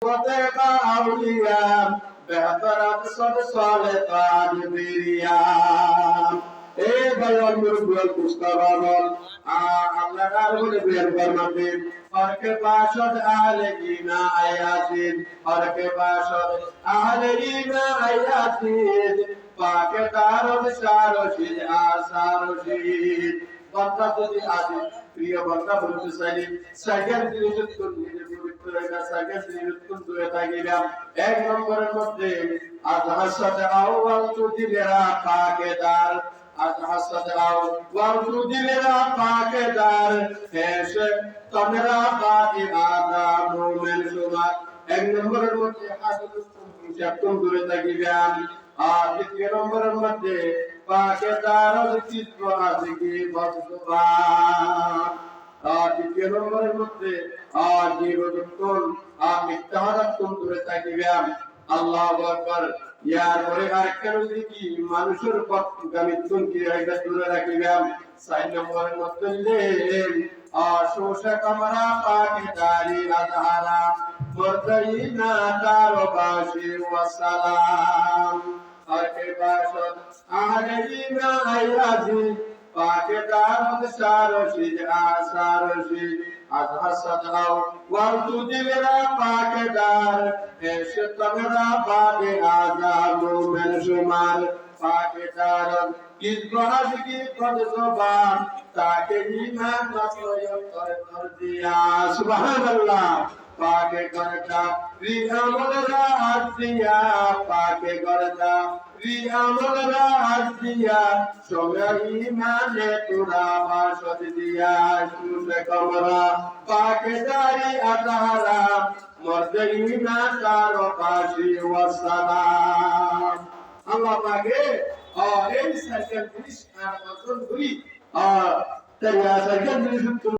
وطيبة أولياء বেহতর সব সালে তাজবিরিয়া এই বলন মুরগুল কুস্তাবাবল আল্লাহ আরবুল বের ফরমাতে और के पाशद आले कीना आयातीन और के पाशद आले कीना आयातीन पाके तारद शारोशिद आसारोशिद बंदा যদি আছে প্রিয় বন্ধা বলতে চাইলে সাইকেল জিনিস কোন নিজে পবিত্র এটা সাইকেল জিনিস কোন দূরে থাকিলাম এক নম্বরের মধ্যে আজহার সাথে আওয়াল তুদিলেরা পাকেদার আজহার সাথে আওয়াল তুদিলেরা পাকেদার হেসে তোমরা বাকি আদা মোমেন সুমার এক নম্বরের মধ্যে হাদিস কোন দূরে থাকিলাম আর দ্বিতীয় নম্বরের মধ্যে পাকেদার চিত্র আছে কি বস্তবা আর তৃতীয় নম্বরের মধ্যে আর জীবদত্তন আর মিথ্যাহারাত্তন দূরে থাকিবেন আল্লাহু আকবার ইয়ার পরে আরেকটা রয়েছে কি মানুষের পথগামিত্বন কি এটা দূরে রাখিবেন চার নম্বরের মধ্যে আর শোষা কামরা পাকেদারি আজহারা মরদাইনা তারবাশি ওয়াসালাম আর কে বাসদ আহলিনা আয়াজি পাকেদার সারশিদ আসারশিদ আজহার সাদাও ওয়ালতুদিরা পাকেদার এসে তোমরা পাকে আজাব মোমেন সুমার পাকেদার কিসবাজ কি কদ জবান তাকে ঈমান নসয় কর দিয়া সুবহানাল্লাহ পাকে করতা রিয়ামলরা আজিয়া পাকে করতা রিয়ামলরা আজিয়া সবাই মানে তোরা বাসদ দিয়া সুসে কমরা পাকে দারি আতাহারা মর্দেইনা তার পাশি ওয়াসালাম আল্লাহ পাকে এই সাইকেল জিনিস আর মতন করি তাই সাইকেল জিনিস